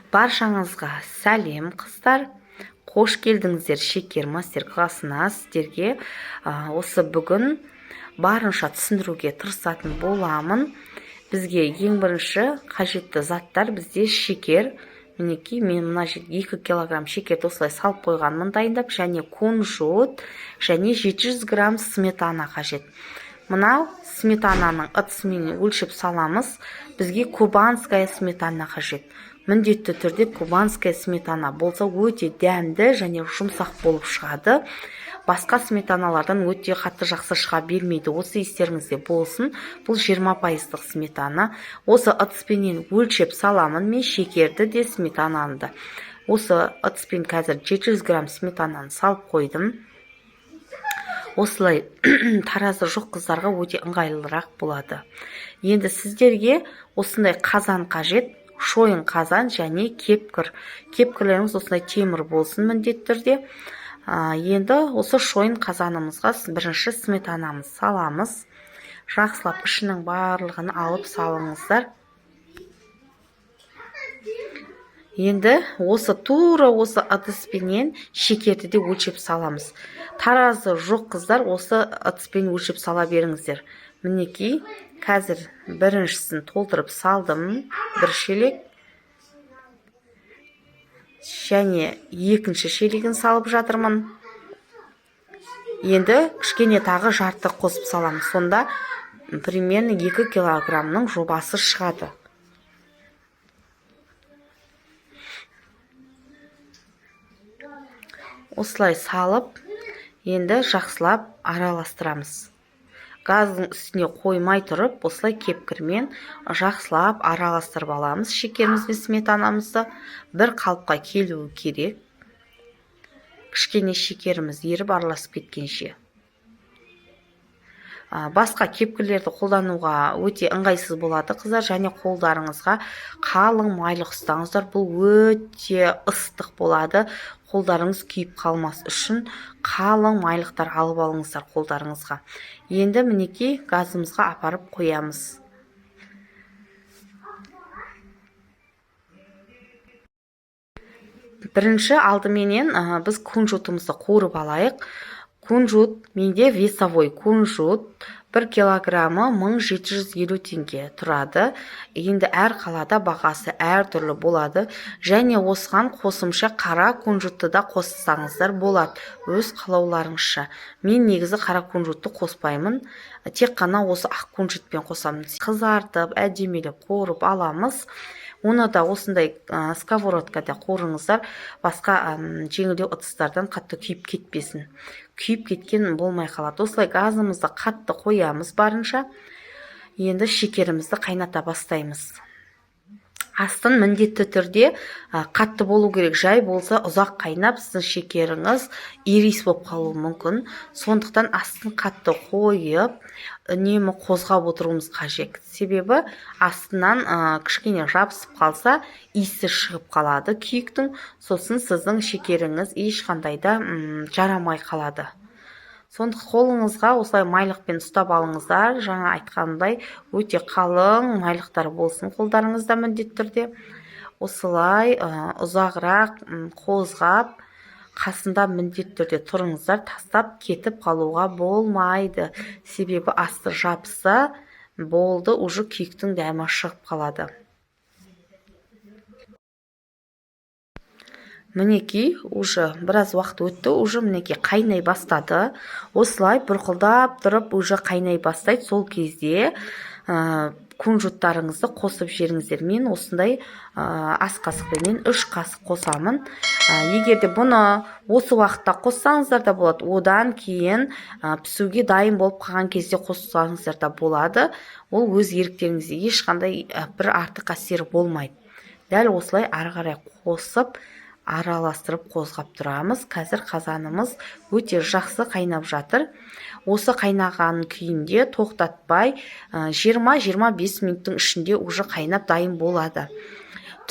Баршаңызға сәлем қыздар. Қош келдіңіздер шекер мастер-классына. Сіздерге осы бүгін барынша түсіндіруге тырысатын боламын. Бізге ең бірінші қажетті заттар бізде шекер. Мінекей, мен мына 2 килограмм шекерді осылай салып қойғанмын дайындап, және кунжут, және 700 грамм сметана қажет. Мынау сметананың ыдысымен өлшеп саламыз. Бізге кубанская сметана қажет. Міндетті түрде кубанская сметана болса өте дәмді және жұмсақ болып шығады. Басқа сметаналардан өте қатты жақсы шыға бермейді. Осы естеріңізде болсын. Бұл 20% сметана. Осы ыдыспенен өлшеп саламын мен шекерді де сметананы да. Осы ыдыспен қазір 700 грамм сметананы салып қойдым. Осылай таразы жоқ қыздарға өте ыңғайлырақ болады. Енді сіздерге осындай қазан қажет. Шойын қазан және кепкір. Кепкірлеріңіз осындай темір болсын міндетті түрде. Енді осы шойын қазанымызға бірінші сметанамыз саламыз. Жақсылап ішінің барлығын алып салыңыздар. Енді тура осы ыдыспенен шекерді де өлшеп саламыз. Таразы жоқ қыздар, осы ыдыспен өлшеп сала беріңіздер. Мінекей, қазір біріншісін толтырып салдым, бір шелек. Және екінші шелегін салып жатырмын. Енді кішкене тағы жарты қосып саламыз. Сонда примерно 2 килограммның жобасы шығады. Осылай салып, енді жақсылап араластырамыз. Газдың үстіне қоймай тұрып, осылай кепкірмен жақсылап араластырып аламыз. Шекеріміз бен сметанамызды бір қалыпқа келуі керек. Кішкене шекеріміз еріп араласып кеткенше. Басқа кепкілерді қолдануға өте ыңғайсыз болады қыздар, және қолдарыңызға қалың майлық ұстаңыздар. Бұл өте ыстық болады. Қолдарыңыз күйіп қалмас үшін қалың майлықтар алып алыңыздар қолдарыңызға. Енді мінекей газымызға апарып қоямыз. Бірінші алдыменен біз кунжутымызды қуырып алайық. Кунжут, менде весовой кунжут 1 килограммы 1750 теңге тұрады. Енді әр қалада бағасы әр түрлі болады. Және осыған қосымша қара кунжутты да қоссаңыздар болады. Өз қалауларыңызша. Мен негізі қара кунжутты қоспаймын. Тек қана осы ақ кунжутпен қосамын. Қызартып, әдемелеп қуырып аламыз. Оны да осындай сковородкада қуырыңыздар. Басқа жеңілдеу ыдыстардан қатты күйіп кетпесін. Күйіп кеткен болмай қалады. Осылай газымызды қатты қоямыз барынша. Енді шекерімізді қайната бастаймыз. Астын міндетті түрде қатты болу керек. Жай болса ұзақ қайнап, сіздің шекеріңіз ирис болып қалуы мүмкін. Сондықтан астын қатты қойып, үнемі қозғап отыруымыз қажет. Себебі астынан кішкене жабысып қалса, иісі шығып қалады күйіктің. Сосын сіздің шекеріңіз ешқандай да жарамай қалады. Сонда қолыңызға осылай майлықпен ұстап алыңыздар. Жаңа айтқандай өте қалың майлықтар болсын қолдарыңызда міндетті түрде. Осылай ұзағырақ қозғап, қасында міндетті түрде тұрыңыздар. Тастап кетіп қалуға болмайды. Себебі асты жабыса болды, уже күйіктің дәмі шығып қалады. Мінекей, уже біраз уақыт өтті, уже мінекей қайнай бастады. Осылай бұрқылдап тұрып, уже қайнай бастайды. Сол кезде кунжуттарыңызды қосып жеріңіздер. Мен осындай ас қасықпен 3 қасық қосамын. Егер де бұны осы уақытта қоссаңыздар да болады, одан кейін пісуге дайын болып қалған кезде қоссаңыздар да болады. Ол өз еріктеріңізде, ешқандай бір артық әсері болмайды. Дәл осылай ары қарай қосып, араластырып қозғап тұрамыз. Қазір қазанымыз өте жақсы қайнап жатыр. Осы қайнаған күйінде тоқтатпай 20-25 минуттың ішінде уже қайнап дайын болады.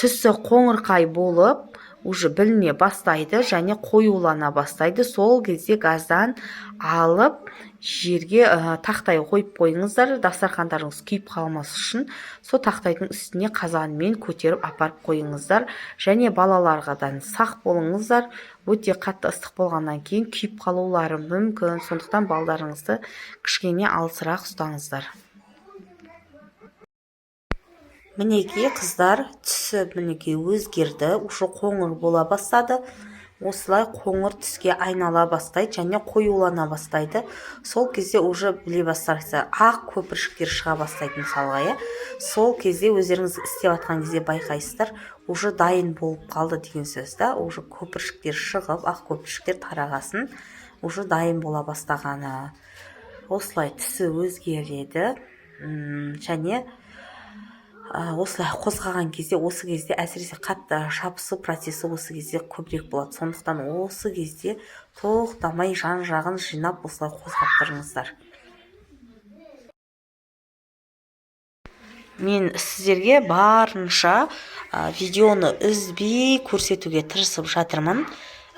Түсі қоңырқай болып, уже біліне бастайды және қоюлана бастайды. Сол кезде газдан алып, жерге тақтай қойып қойыңыздар, дастархандарыңыз күйіп қалмас үшін. Сол тақтайдың үстіне қазанмен көтеріп апарып қойыңыздар. Және балаларғадан сақ болыңыздар. Өте қатты ыстық болғаннан кейін күйіп қалулары мүмкін. Сондықтан балдарыңызды кішкене алысырақ ұстаңыздар. Мінекей қыздар, түсі мінекей өзгерді, уже қоңыр бола бастады. Осылай қоңыр түске айнала бастайды және қоюлана бастайды. Сол кезде уже біле бастайсыздар, ақ көпіршіктер шыға бастайды мысалға, иә. Сол кезде өздеріңіз істеп жатқан кезде байқайсыздар, уже дайын болып қалды деген сөз да. Уже көпіршіктер шығып, ақ көпіршіктер тарағасын, уже дайын бола бастағаны. Осылай түсі өзгереді және осылай қозғаған кезде, осы кезде әсіресе қатты шабысу процесі осы кезде көбірек болады. Сондықтан осы кезде тоқтамай жан-жағын жинап осылай қозғап тұрыңыздар. Мен сіздерге барынша видеоны үзбей көрсетуге тырысып жатырмын.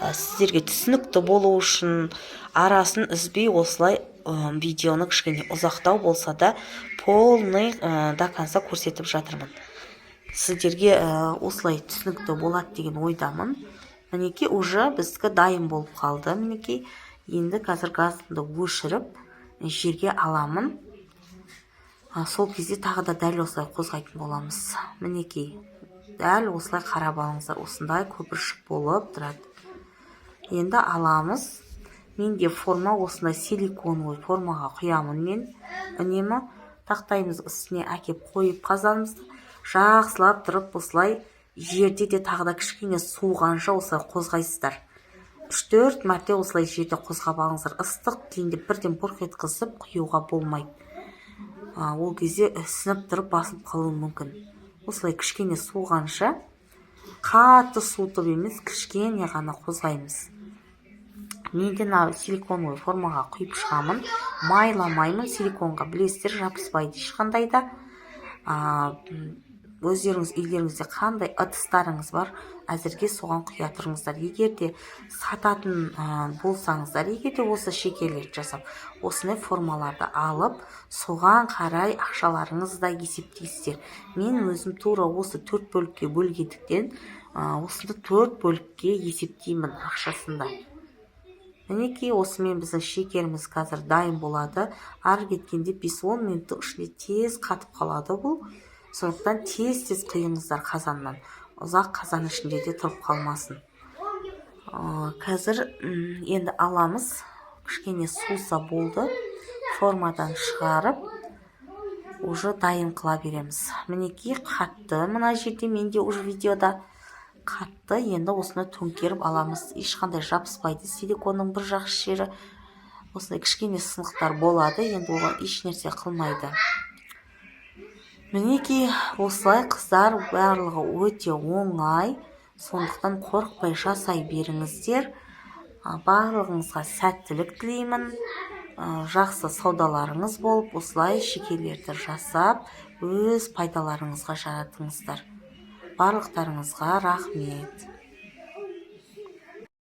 Сіздерге түсінікті болу үшін арасын үзбей осылай видеоны кішкене ұзақтау болса да полный до конца көрсетіп жатырмын. Сіздерге осылай түсінікті болады деген ойдамын. Мінекей уже біздікі дайын болып қалды. Мінекей енді қазір газымды өшіріп жерге аламын. Сол кезде тағы да дәл осылай қозғайтын боламыз. Мінекей дәл осылай қарап алыңыздар, осындай көпіршік болып тұрады. Енді аламыз. Менде форма осындай силиконовый формаға құямын мен. Үнемі тақтаймыз үстіне әкеп қойып қазанымызды жақсылап тұрып осылай жерде де тағы да кішкене суығанша осылай қозғайсыздар. 3-4 мәрте осылай жерде қозғап алыңыздар. Ыстық кейінде бірден бұрқ еткізіп құюға болмайды. Ол кезде сынып тұрып басылып қалуы мүмкін. Осылай кішкене суығанша, қатты суытып емес, кішкене ғана қозғаймыз. Менде силиконовый формаға құйып шығамын. Майламаймын, силиконға білесіздер, жабыспайды ешқандай да. Өздеріңіз үйлеріңізде қандай ыдыстарыңыз бар, әзірге соған құя тұрыңыздар. Егер де сататын болсаңыздар, егер де осы шекерлерді жасап, осындай формаларды алып, соған қарай ақшаларыңызды есептейсіздер. Мен өзім тура осы 4 бөлікке бөлгендіктен, осында 4 бөлікке есептеймін ақшасында. Мінекей осымен біздің шекеріміз қазір дайын болады. Ары кеткенде 5-10 минуттың ішінде тез қатып қалады бұл. Сондықтан тез құйыңыздар қазаннан. Ұзақ қазан ішінде де тұрып қалмасын. Қазір енді аламыз. Кішкене суса болды. Формадан шығарып, уже дайын қыла береміз. Мінекей қатты. Мына жерде менде уже видеода қатты. Енді осыны төңкеріп аламыз. Ешқандай жабыспайды. Силиконның бір жақ жері осындай кішкене сынықтар болады. Енді оған еш нәрсе қылмайды. Мінекей осылай қыздар, барлығы өте оңай. Сондықтан қорықпай жасай беріңіздер. Барлығыңызға сәттілік тілеймін. Жақсы саудаларыңыз болып, осылай шекерлерді жасап, өз пайдаларыңызға жаратыңыздар. Барлықтарыңызға рахмет.